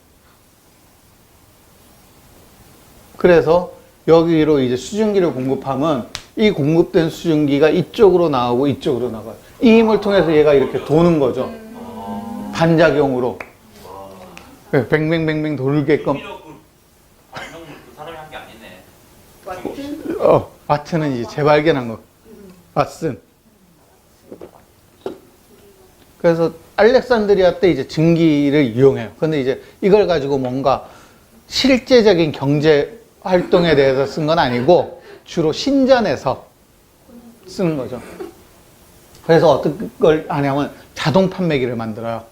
그래서 여기로 이제 수증기를 공급하면 이 공급된 수증기가 이쪽으로 나오고 이쪽으로 나가요. 이 힘을 통해서 얘가 이렇게 도는 거죠. 반작용으로. 뱅뱅뱅뱅 돌게끔. 그 사람이 한 게 아니네. 와트는 이제 재발견한 거. 왓슨. 그래서 알렉산드리아 때 이제 증기를 이용해요. 근데 이제 이걸 가지고 뭔가 실제적인 경제 활동에 대해서 쓴 건 아니고 주로 신전에서 쓰는 거죠. 그래서 어떤 걸 하냐면 자동 판매기를 만들어요.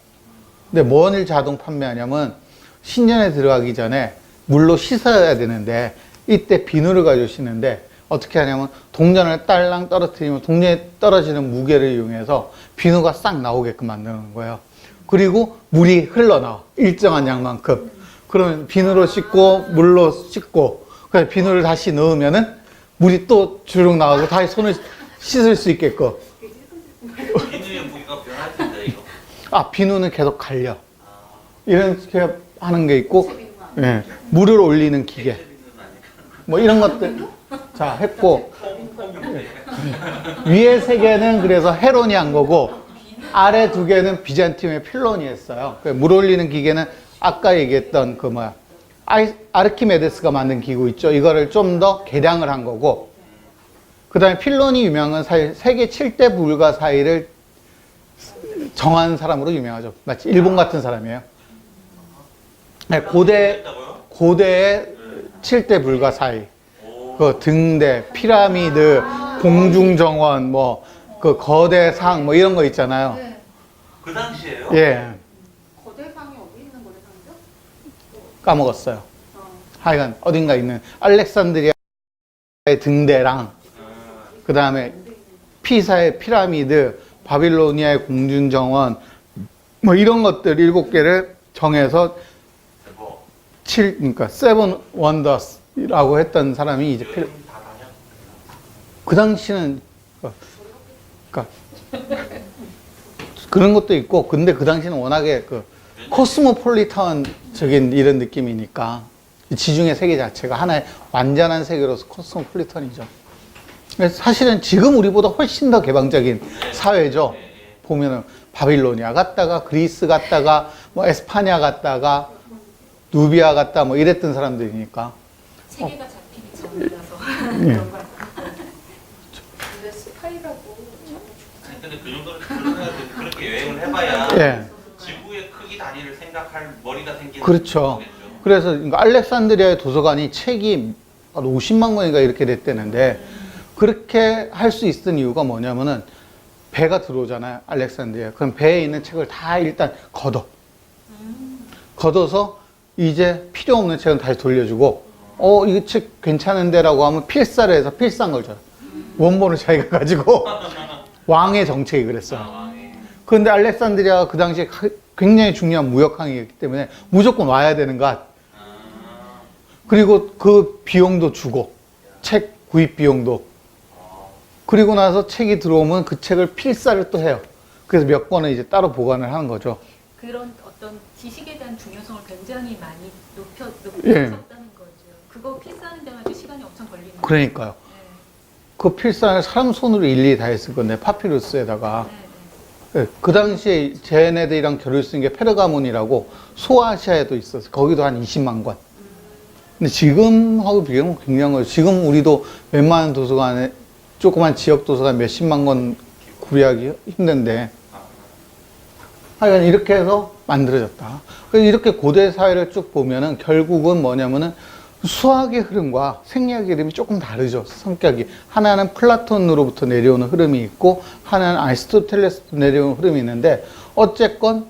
근데 뭔 자동 판매하냐면, 신전에 들어가기 전에 물로 씻어야 되는데 이때 비누를 가지고 씻는데, 어떻게 하냐면 동전을 딸랑 떨어뜨리면 동전에 떨어지는 무게를 이용해서 비누가 싹 나오게끔 만드는 거예요. 그리고 물이 흘러나와, 일정한 양만큼. 그러면 비누로 씻고 물로 씻고, 그래서 비누를 다시 넣으면은 물이 또 주룩 나오고 다시 손을 씻을 수 있게끔. 비누의 무게가 변할 텐데 이거. 아, 비누는 계속 갈려. 아, 이렇게 하는 게 있고, 예, 물을 올리는 기계. 비누는 아니까. 뭐 이런 것들. 자, 했고, 폼인데. 위에 세 개는 그래서 헤론이 한 거고, 아래 두 개는 비잔팀의 필론이 했어요. 물 올리는 기계는 아까 얘기했던 그 뭐야, 아르키메데스가 만든 기구 있죠. 이거를 좀 더 개량을 한 거고, 그 다음에 필론이 유명한 세계 7대 불가 사이를 정한 사람으로 유명하죠. 마치 일본 같은 사람이에요. 네, 고대의 7대 불가 사이. 그 등대, 피라미드, 공중정원, 뭐, 그 거대 상, 뭐 이런 거 있잖아요. 네. 그 당시에요? 예, 거대상이 어디 있는 거대상이죠? 까먹었어요. 어. 하여간 어딘가 있는 알렉산드리아의 등대랑, 그 다음에 피사의 피라미드, 바빌로니아의 공중정원, 뭐 이런 것들 7개를 정해서 대박. 그러니까 세븐 원더스라고 했던 사람이 이제 요즘 다 다녀? 그 당시는 그러니까 그런 것도 있고, 근데 그 당시는 워낙에 그 코스모폴리탄적인 이런 느낌이니까 지중해 세계 자체가 하나의 완전한 세계로서 코스모폴리탄이죠. 그래서 사실은 지금 우리보다 훨씬 더 개방적인 사회죠. 보면은 바빌로니아 갔다가 그리스 갔다가 뭐 에스파냐 갔다가 누비아 갔다 뭐 이랬던 사람들이니까. 체계가 잡히기 전이라서 예. 그런 거 근데 스파이라고 아니 근데 그 정도로 그렇게 여행을 해봐야 예. 지구의 크기 단위를 생각할 머리가 생기는 그렇죠. 거겠죠. 그래서 그러니까 알렉산드리아의 도서관이 책이 한 50만 권인가 이렇게 됐대는데, 그렇게 할 수 있었던 이유가 뭐냐면은 배가 들어오잖아요, 알렉산드리아. 그럼 배에 있는 책을 다 일단 걷어서 이제 필요 없는 책은 다시 돌려주고, 이거 책 괜찮은데라고 하면 필사를 해서 필사한 걸 줘요. 원본을 자기가 가지고. 왕의 정책이 그랬어요. 그런데 알렉산드리아가 그 당시에 굉장히 중요한 무역항이었기 때문에 무조건 와야 되는 것. 그리고 그 비용도 주고, 책 구입 비용도. 그리고 나서 책이 들어오면 그 책을 필사를 또 해요. 그래서 몇 권을 이제 따로 보관을 하는 거죠. 그런 어떤 지식에 대한 중요성을 굉장히 많이 예. 높였었다는 거죠. 그거 필사하는 데만 해도 시간이 엄청 걸리는 거예요. 그러니까요. 네. 그 필사를 사람 손으로 일일이 다 했을 건데, 파피루스에다가. 네, 예, 그 당시에 쟤네들이랑 결을 쓴 게 페르가몬이라고 소아시아에도 있었어요. 거기도 한 20만 권. 근데 지금하고 비교하면 굉장한 거죠. 지금 우리도 웬만한 도서관에, 조그만 지역 도서관 몇십만 권 구비하기 힘든데, 하여간 이렇게 해서 만들어졌다. 그래서 이렇게 고대 사회를 쭉 보면은 결국은 뭐냐면은 수학의 흐름과 생리학의 흐름이 조금 다르죠. 성격이. 하나는 플라톤으로부터 내려오는 흐름이 있고, 하나는 아리스토텔레스부터 내려오는 흐름이 있는데, 어쨌건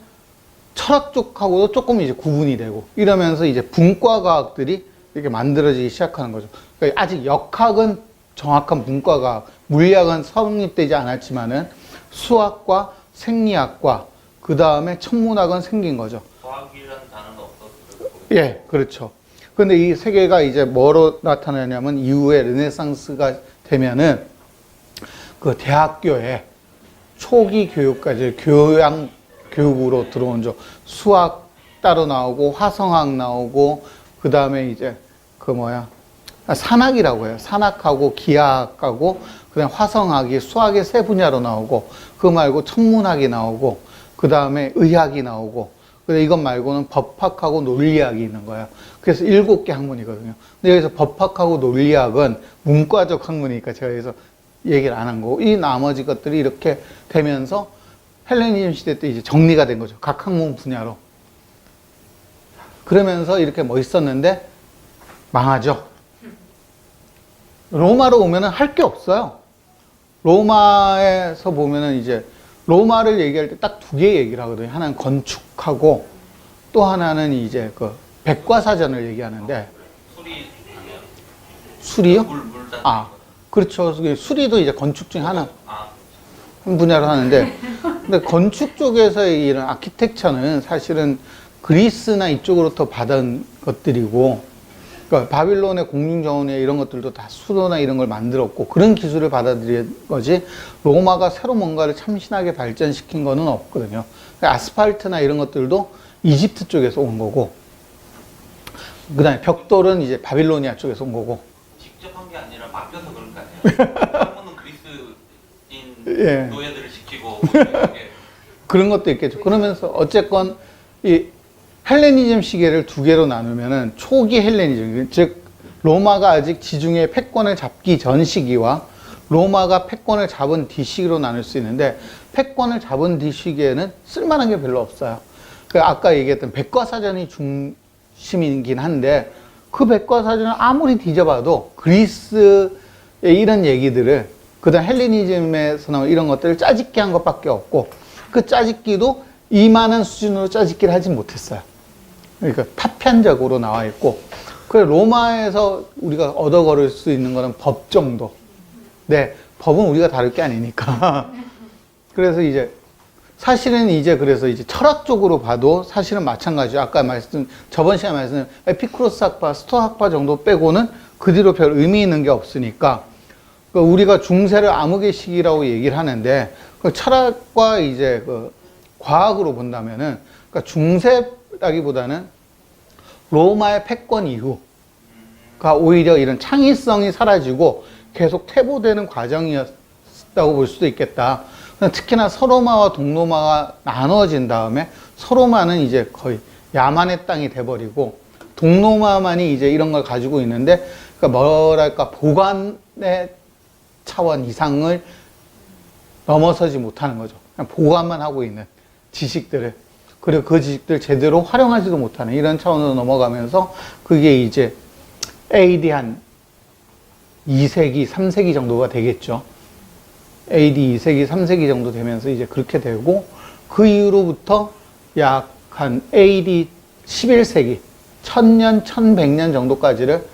철학 쪽하고도 조금 이제 구분이 되고, 이러면서 이제 분과 과학들이 이렇게 만들어지기 시작하는 거죠. 그러니까 아직 역학은 정확한 분과과학, 물리학은 성립되지 않았지만은 수학과 생리학과 그 다음에 천문학은 생긴 거죠. 과학이라는 단어는 없었어요. 예, 그렇죠. 근데 이 세계가 이제 뭐로 나타나냐면, 이후에 르네상스가 되면은 그 대학교에 초기 교육까지 교양 교육으로 들어온죠. 수학 따로 나오고, 화성학 나오고, 그 다음에 이제 그 뭐야, 산학이라고 해요. 산학하고 기하학하고, 그 다음에 화성학이 수학의 세 분야로 나오고, 그거 말고 천문학이 나오고, 그 다음에 의학이 나오고, 근데 이것 말고는 법학하고 논리학이 있는 거예요. 그래서 7개 학문이거든요. 근데 여기서 법학하고 논리학은 문과적 학문이니까 제가 여기서 얘기를 안 한 거고, 이 나머지 것들이 이렇게 되면서 헬레니즘 시대 때 이제 정리가 된 거죠. 각 학문 분야로. 그러면서 이렇게 멋있었는데 망하죠. 로마로 오면은 할 게 없어요. 로마에서 보면은 이제 로마를 얘기할 때 딱 2개 얘기를 하거든요. 하나는 건축하고, 또 하나는 이제 그 백과사전을 얘기하는데. 수리 아니에요? 수리요? 물 아, 그렇죠. 수리도 이제 건축 중에 한 아, 분야로 하는데, 근데 건축 쪽에서의 이런 아키텍처는 사실은 그리스나 이쪽으로부터 받은 것들이고, 그러니까 바빌론의 공중정원에 이런 것들도 다 수도나 이런 걸 만들었고 그런 기술을 받아들인 거지 로마가 새로 뭔가를 참신하게 발전시킨 거는 없거든요. 그러니까 아스팔트나 이런 것들도 이집트 쪽에서 온 거고 그 다음에 벽돌은 이제 바빌로니아 쪽에서 온 거고 직접 한 게 아니라 맡겨서 그런 거 아니에요? 한 번은 그리스인 예. 노예들을 시키고 뭐 이렇게 그런 것도 있겠죠. 그러면서 어쨌건 이 헬레니즘 시계를 두 개로 나누면은 초기 헬레니즘, 즉 로마가 아직 지중해 패권을 잡기 전 시기와 로마가 패권을 잡은 뒤 시기로 나눌 수 있는데 패권을 잡은 뒤 시기에는 쓸만한 게 별로 없어요. 그 아까 얘기했던 백과사전이 중심이긴 한데 그 백과사전을 아무리 뒤져봐도 그리스의 이런 얘기들을 그다음 헬레니즘에서 나온 이런 것들을 짜집기 한 것밖에 없고 그 짜집기도 이만한 수준으로 짜집기를 하지 못했어요. 그러니까 파편적으로 나와 있고 그 로마에서 우리가 얻어 걸을 수 있는 거는 법 정도. 네, 법은 우리가 다룰 게 아니니까. 그래서 이제 사실은 이제 그래서 이제 철학적으로 봐도 사실은 마찬가지죠. 아까 저번 시간에 말씀드린 에피쿠로스 학파, 스토아 학파 정도 빼고는 그 뒤로 별 의미 있는 게 없으니까 우리가 중세를 암흑의 시기라고 얘기를 하는데 그 철학과 이제 그 과학으로 본다면은 그러니까 중세라기보다는 로마의 패권 이후가 오히려 이런 창의성이 사라지고 계속 퇴보되는 과정이었다고 볼 수도 있겠다. 특히나 서로마와 동로마가 나눠진 다음에 서로마는 이제 거의 야만의 땅이 돼버리고 동로마만이 이제 이런 걸 가지고 있는데 그러니까 뭐랄까 보관의 차원 이상을 넘어서지 못하는 거죠. 그냥 보관만 하고 있는 지식들을 그리고 그 지식들 제대로 활용하지도 못하는 이런 차원으로 넘어가면서 그게 이제 AD 한 2세기, 3세기 정도가 되겠죠. AD 2세기, 3세기 정도 되면서 이제 그렇게 되고 그 이후로부터 약 한 AD 11세기, 1000년, 1100년 정도까지를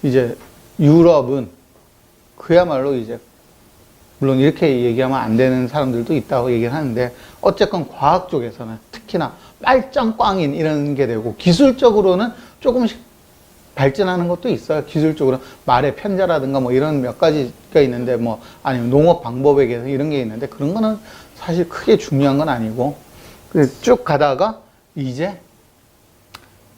이제 유럽은 그야말로 이제 물론 이렇게 얘기하면 안 되는 사람들도 있다고 얘기를 하는데 어쨌건 과학 쪽에서는 특히나 빨짱꽝인 이런 게 되고 기술적으로는 조금씩 발전하는 것도 있어요. 기술적으로 말의 편자라든가 뭐 이런 몇 가지가 있는데 뭐 아니면 농업 방법에 대해서 이런 게 있는데 그런 거는 사실 크게 중요한 건 아니고 쭉 가다가 이제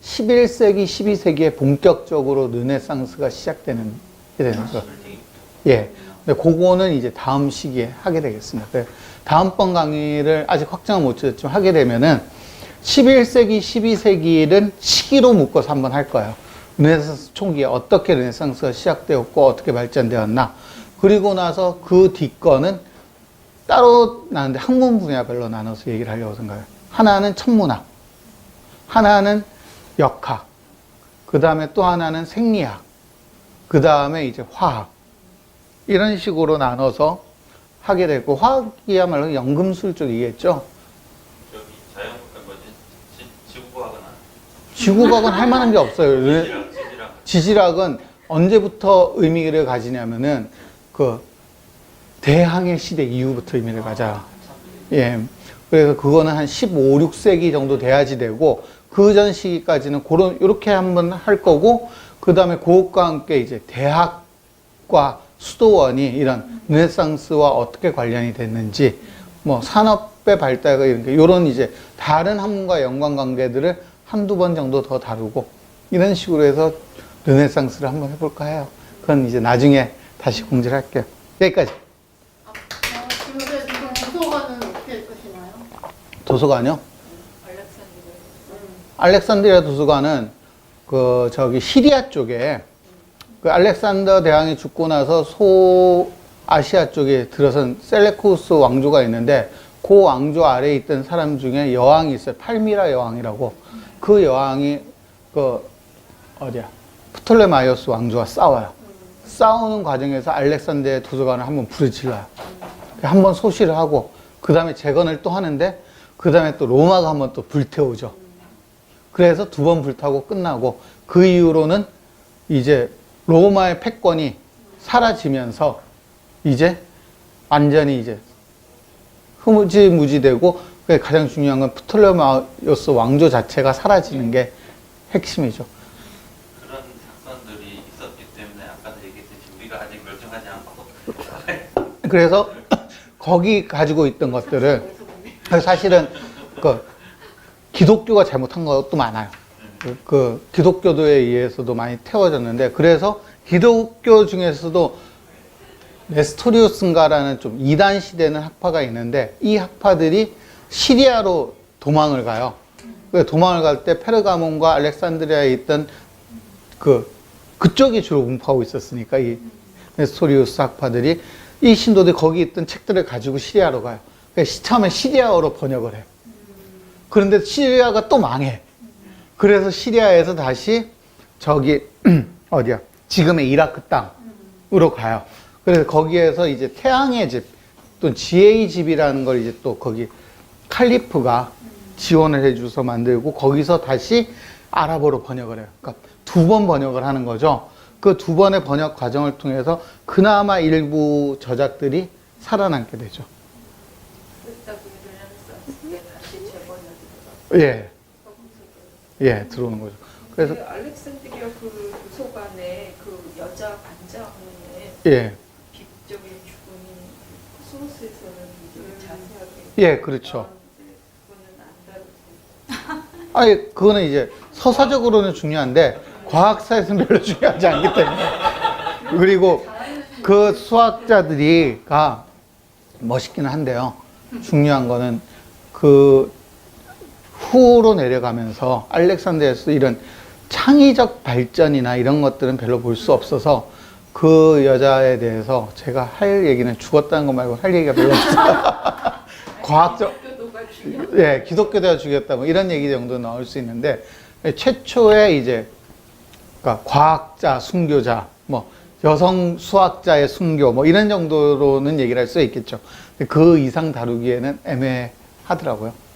11세기, 12세기에 본격적으로 르네상스가 시작되는 게 되는 거예요. 예. 근데 그거는 이제 다음 시기에 하게 되겠습니다. 다음번 강의를 아직 확정은 못 지었지만 하게 되면은 11세기, 12세기는 시기로 묶어서 한번 할 거예요. 르네상스 초기에 어떻게 르네상스가 시작되었고 어떻게 발전되었나. 그리고 나서 그 뒷거는 따로 나는데 학문 분야별로 나눠서 얘기를 하려고 생각해요. 하나는 천문학, 하나는 역학, 그 다음에 또 하나는 생리학, 그 다음에 이제 화학. 이런 식으로 나눠서 하게 되고 화학이야말로 연금술 쪽이겠죠. 저기 자연 뭐지 지구과학은 지구과학은 할 만한 게 없어요. 지질학. 지질학은 언제부터 의미를 가지냐면은 그 대항해 시대 이후부터 의미를 가져요. 예. 그래서 그거는 한 15, 16세기 정도 돼야지 되고 그 전 시기까지는 그런 이렇게 한번 할 거고 그 다음에 그것과 함께 이제 대학과 수도원이 이런 르네상스와 어떻게 관련이 됐는지, 뭐 산업의 발달과 이런 이제 다른 학문과 연관 관계들을 한두 번 정도 더 다루고 이런 식으로 해서 르네상스를 한번 해볼까 해요. 그건 이제 나중에 다시 공지를 할게요. 여기까지. 지금 도서관은 어떻게 끝이나요? 도서관이요? 알렉산드리아. 알렉산드리아 도서관은 그 저기 시리아 쪽에 그 알렉산더 대왕이 죽고 나서 소아시아 쪽에 들어선 셀레쿠스 왕조가 있는데 그 왕조 아래에 있던 사람 중에 여왕이 있어요. 팔미라 여왕이라고. 그 여왕이 그 어디야? 프톨레마이오스 왕조와 싸워요. 싸우는 과정에서 알렉산드리아 도서관을 한번 부르질러요. 한번 소실을 하고 그 다음에 재건을 또 하는데 그 다음에 또 로마가 한번 또 불태우죠. 그래서 두 번 불타고 끝나고 그 이후로는 이제 로마의 패권이 사라지면서 이제 완전히 이제 흐지무지되고 가장 중요한 건 프톨레마이오스 왕조 자체가 사라지는 게 핵심이죠. 그런 사건을 우리가 아직 멸종하지 않고 그래서 거기 가지고 있던 것들을 사실은 그 기독교가 잘못한 것도 많아요. 그 기독교도에 의해서도 많이 태워졌는데, 그래서 기독교 중에서도 네스토리우스인가라는 좀 이단 시대는 학파가 있는데, 이 학파들이 시리아로 도망을 가요. 도망을 갈 때 페르가몬과 알렉산드리아에 있던 그쪽이 주로 운포하고 있었으니까, 이 네스토리우스 학파들이 이 신도들이 거기 있던 책들을 가지고 시리아로 가요. 처음에 시리아어로 번역을 해요. 그런데 시리아가 또 망해. 그래서 시리아에서 다시 저기 어디야? 지금의 이라크 땅으로 가요. 그래서 거기에서 이제 태양의 집, 또 지혜의 집이라는 걸 이제 또 거기 칼리프가 지원을 해줘서 만들고, 거기서 다시 아랍어로 번역을 해요. 그러니까 2번 번역을 하는 거죠. 그 2번의 번역 과정을 통해서 그나마 일부 저작들이 살아남게 되죠. 예. 예, 들어오는 거죠. 그래서 그 알렉산드리아 그 도서관에 그 여자 관장의 예. 비극적인 죽음이 소스에서는 자세하게 예, 그렇죠. 나오는데 그거는 안 다루고 아니, 그거는 이제 서사적으로는 중요한데 과학사에서는 별로 중요하지 않기 때문에. 그리고 그 수학자들이가 멋있기는 한데요. 중요한 거는 그 후로 내려가면서 알렉산드리아에서 이런 창의적 발전이나 이런 것들은 별로 볼 수 없어서, 그 여자에 대해서 제가 할 얘기는 죽었다는 거 말고 할 얘기가 별로 없어요. 과학적, 기독교도가 중요. 예, 기독교대가 죽였다 뭐 이런 얘기 정도 나올 수 있는데, 최초의 이제 그러니까 과학자, 순교자, 뭐 여성 수학자의 순교 뭐 이런 정도로는 얘기를 할 수 있겠죠. 그 이상 다루기에는 애매하더라고요.